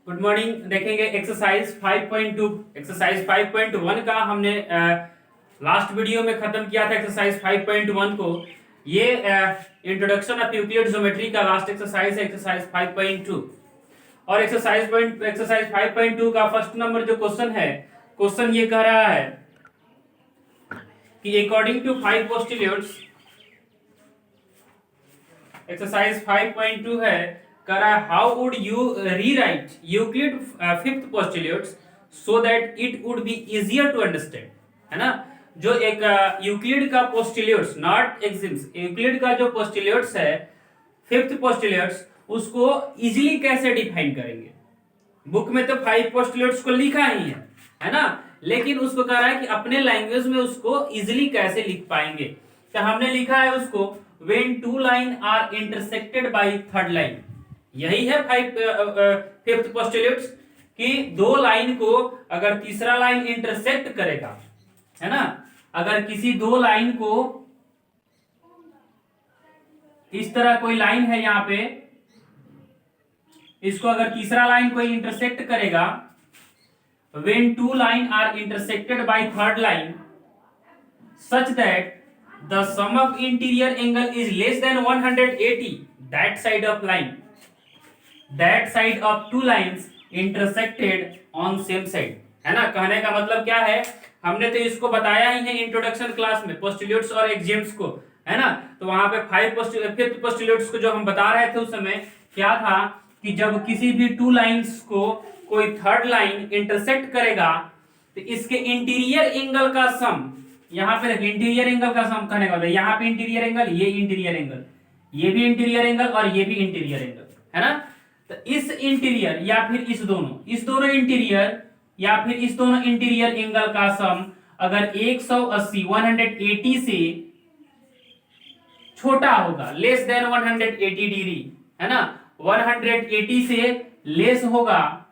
Good morning. देखेंगे exercise 5.2। Exercise 5.1 का हमने लास्ट वीडियो में खत्म किया था एक्सरसाइज 5.1 को। ये इंट्रोडक्शन ऑफ यूक्लिड ज्योमेट्री का लास्ट एक्सरसाइज है, एक्सरसाइज 5.2। और एक्सरसाइज 5.2 का फर्स्ट नंबर जो क्वेश्चन है, क्वेश्चन ये कह रहा है कि अकॉर्डिंग टू 5 पोस्टुलेट्स, एक्सरसाइज 5.2 है, कह रहा है how would you rewrite Euclid fifth postulates so that it would be easier to understand, है ना। जो एक यूक्लिड का पोस्टुलेट्स, नॉट एक्सिम्स, यूक्लिड का जो पोस्टुलेट्स है, फिफ्थ पोस्टुलेट्स, उसको इजीली कैसे डिफाइन करेंगे। बुक में तो 5 पोस्टुलेट्स को लिखा ही है ना, लेकिन उसको कह रहा है कि अपने लैंग्वेज में उसको इजीली कैसे लिख पाएंगे। तो हमने लिखा है उसको when two line are intersected by third line। यही है फिफ्थ पोस्टुलेट्स कि दो लाइन को अगर तीसरा लाइन इंटरसेक्ट करेगा, है ना, अगर किसी दो लाइन को, इस तरह कोई लाइन है यहां पे, इसको अगर तीसरा लाइन कोई इंटरसेक्ट करेगा, when two line are intersected by third line such that the sum of interior angle is less than 180, that side of line, that side of two lines intersected on same side, है ना। कहने का मतलब क्या है, हमने तो इसको बताया ही है इंट्रोडक्शन क्लास में पोस्टुलेट्स और एक्सिम्स को, है ना। तो वहां पे फिफ्थ पोस्टुलेट्स को जो हम बता रहे थे उस समय क्या था कि जब किसी भी टू लाइंस को कोई थर्ड लाइन इंटरसेक्ट करेगा तो इसके इंटीरियर एंगल का सम, यहाँ पे इंटीरियर एंगल का सम करने वाला है, यहाँ पे इंटीरियर एंगल, ये इंटीरियर एंगल, ये भी इंटीरियर एंगल और ये भी इंटीरियर एंगल, है ना। तो इस इंटीरियर या फिर इस दोनों इंटीरियर या फिर इस दोनों इंटीरियर एंगल का सम अगर 180 से छोटा होगा, लेस देन 180 डिग्री, है ना, 180 से लेस होगा,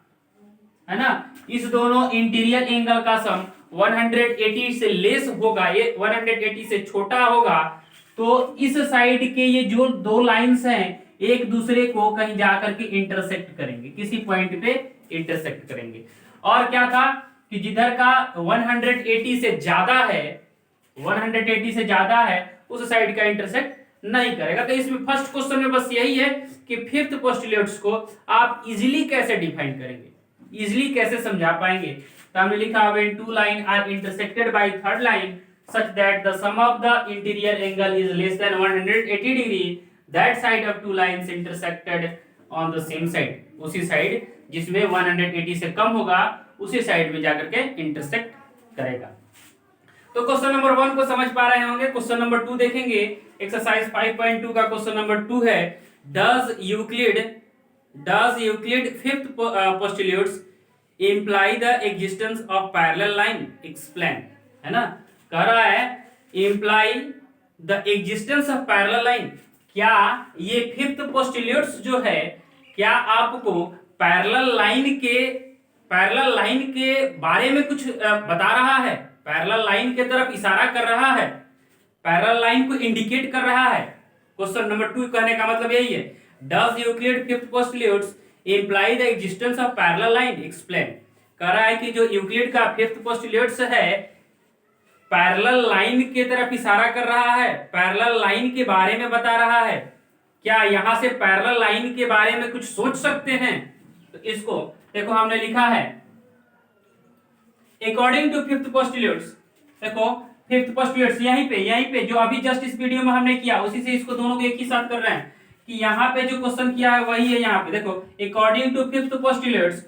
है ना, इस दोनों इंटीरियर एंगल का सम 180 से लेस होगा, ये 180 से छोटा होगा, तो इस साइड के ये जो दो लाइंस हैं एक दूसरे को कहीं जाकर के इंटरसेक्ट करेंगे, किसी पॉइंट पे इंटरसेक्ट करेंगे। और क्या था कि जिधर का 180 से ज्यादा है, 180 से ज्यादा है, उस साइड का इंटरसेक्ट नहीं करेगा। तो इसमें फर्स्ट क्वेश्चन में बस यही है कि फिफ्थ पोस्टुलेट्स को आप इजीली कैसे डिफाइन करेंगे, इजीली कैसे समझा पाएंगे। तो हमने लिखा when two line are intersected by third line such that the sum of the interior angle is less than 180 degree, that side of two lines intersected on the same side, उसी side जिसमें 180 से कम होगा उसी side में जाकर के intersect करेगा। तो क्वेश्चन नंबर 1 को समझ पा रहे होंगे। क्वेश्चन नंबर 2 देखेंगे। एक्सरसाइज 5.2 का क्वेश्चन नंबर 2 है does Euclid fifth postulates imply the existence of parallel line, explain, है ना। कह रहा है imply the existence of parallel line, क्या ये फिफ्थ पोस्टुलेट्स जो है क्या आपको पैरेलल लाइन के बारे में कुछ बता रहा है, पैरेलल लाइन के तरफ इशारा कर रहा है, पैरेलल लाइन को इंडिकेट कर रहा है। क्वेश्चन नंबर 2 कहने का मतलब यही है, does Euclid fifth postulates imply the existence of parallel line, explain। कह रहा है कि जो यूक्लिड का फिफ्थ पोस्टुलेट्स है पैरेलल लाइन के तरफ इशारा कर रहा है, पैरेलल लाइन के बारे में बता रहा है। क्या यहां से पैरेलल लाइन के बारे में कुछ सोच सकते हैं? तो इसको देखो हमने लिखा है अकॉर्डिंग टू फिफ्थ पोस्टुलेट्स। देखो फिफ्थ पोस्टुलेट्स यहीं पे जो अभी जस्ट इस वीडियो में हमने किया उसी से इसको दोनों को एक ही साथ कर रहे हैं कि यहाँ पे जो क्वेश्चन किया है वही है। यहाँ पे देखो अकॉर्डिंग टू फिफ्थ पोस्टुलेट्स,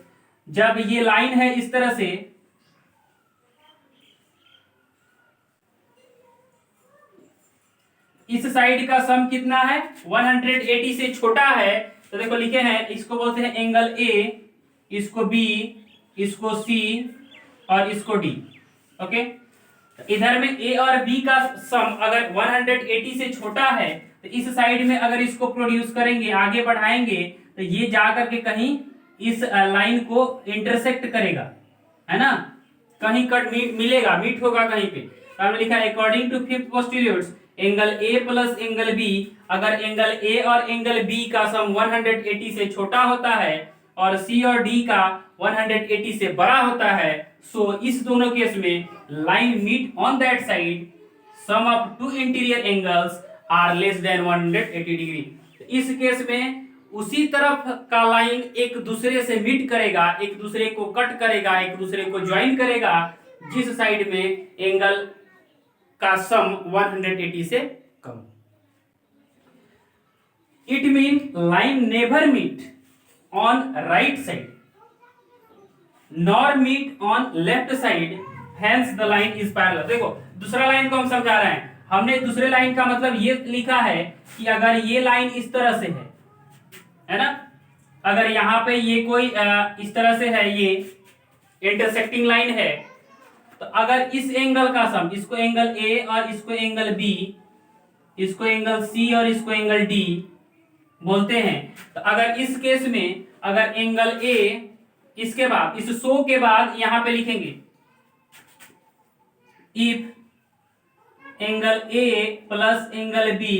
जब ये लाइन है इस तरह से, इस साइड का सम कितना है 180 से छोटा है, तो देखो लिखे हैं, इसको बोलते हैं एंगल ए, इसको बी, इसको सी और इसको डी। ओके, इधर में ए और बी का सम अगर 180 से छोटा है तो इस साइड में अगर इसको प्रोड्यूस करेंगे, आगे बढ़ाएंगे, तो ये जाकर के कहीं इस लाइन को इंटरसेक्ट करेगा, है ना, कहीं कट मिलेगा, मीट होगा कहीं पे। तो हमने लिखा according to fifth postulates angle A plus angle B, अगर एंगल ए और एंगल बी का सम 180 से छोटा होता है और सी और डी का 180 से बड़ा होता है, सो इस दोनों केस में line meet on that side, sum of two interior angles are less than 180 degree. इस केस में उसी तरफ का लाइन एक दूसरे से मीट करेगा, एक दूसरे को कट करेगा, एक दूसरे को ज्वाइन करेगा, जिस साइड में एंगल का सम 180 से कम। It mean line never meet on right side nor meet on left side, hence the line is parallel. देखो दूसरा लाइन को हम समझा रहे हैं, हमने दूसरे लाइन का मतलब ये लिखा है कि अगर ये लाइन इस तरह से है ना, अगर यहाँ पे ये कोई इस तरह से है, ये इंटरसेक्टिंग लाइन है, तो अगर इस एंगल का सम, इसको एंगल ए और इसको एंगल बी, इसको एंगल सी और इसको एंगल डी बोलते हैं, तो अगर इस केस में अगर एंगल ए, इसके बाद इस सो के बाद यहां पे लिखेंगे if angle A plus angle B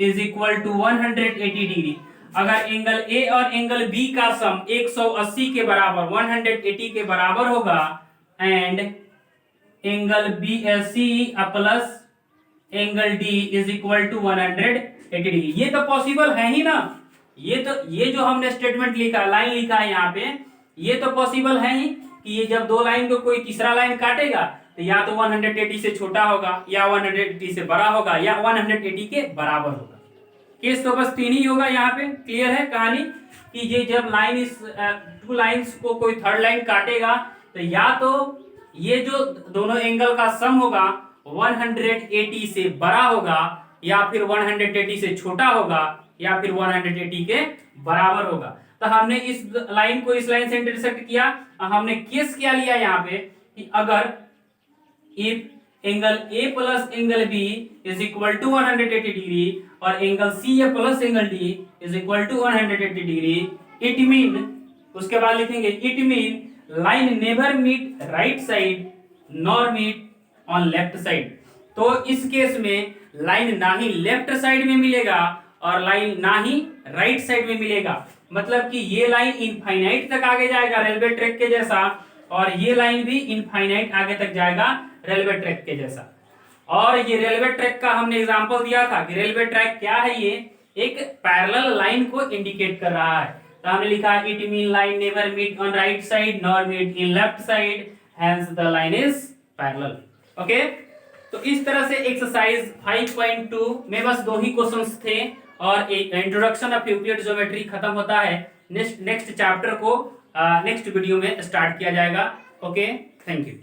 is equal to 180 degree. अगर एंगल ए और एंगल बी का सम 180 के बराबर 180 के बराबर होगा and angle B C plus angle D is equal to 180 degree. ये तो पॉसिबल है ही ना, ये जो हमने स्टेटमेंट लिखा, लाइन लिखा है यहाँ पे, ये तो पॉसिबल है ही कि ये जब दो लाइन को कोई तीसरा लाइन काटेगा तो या तो 180 से छोटा होगा या 180 से बड़ा होगा या 180 के बराबर होगा। केस तो बस तीन ही होगा यहाँ पे। क्लियर है कहानी कि ये जब लाइन इस टू लाइंस को कोई थर्ड लाइन काटेगा तो या तो ये जो दोनों एंगल का सम होगा 180 से बड़ा होगा या फिर 180 से छोटा होगा या फिर 180 के बराबर होगा। तो हमने इस लाइन को इस लाइन से इंटरसेक्ट किया, हमने केस क्या लिया यहाँ पे कि अगर if angle A plus angle B is equal to 180 degree और angle C A plus angle D is equal to 180 degree, it mean, उसके बाद लिखेंगे it mean line never meet right side nor meet on left side. तो इस case में line ना ही left side में मिलेगा और लाइन ना ही राइट साइड में मिलेगा, मतलब कि ये लाइन इनफाइनाइट तक आगे जाएगा रेलवे ट्रैक के जैसा और ये लाइन भी इनफाइनाइट आगे तक जाएगा रेलवे ट्रैक के जैसा। और ये रेलवे ट्रैक का हमने एग्जांपल दिया था कि रेलवे ट्रैक क्या है, ये एक पैरेलल लाइन को इंडिकेट कर रहा है। तो हमने लिखा it mean line never meet on right side nor meet in left side, hence the line is parallel. Okay, तो इस तरह से एक्सरसाइज 5.2 में बस दो ही क्वेश्चंस थे और एक इंट्रोडक्शन ऑफ यूक्लिड ज्योमेट्री खत्म होता है। नेक्स्ट चैप्टर को नेक्स्ट वीडियो में स्टार्ट किया जाएगा। Okay, thank you.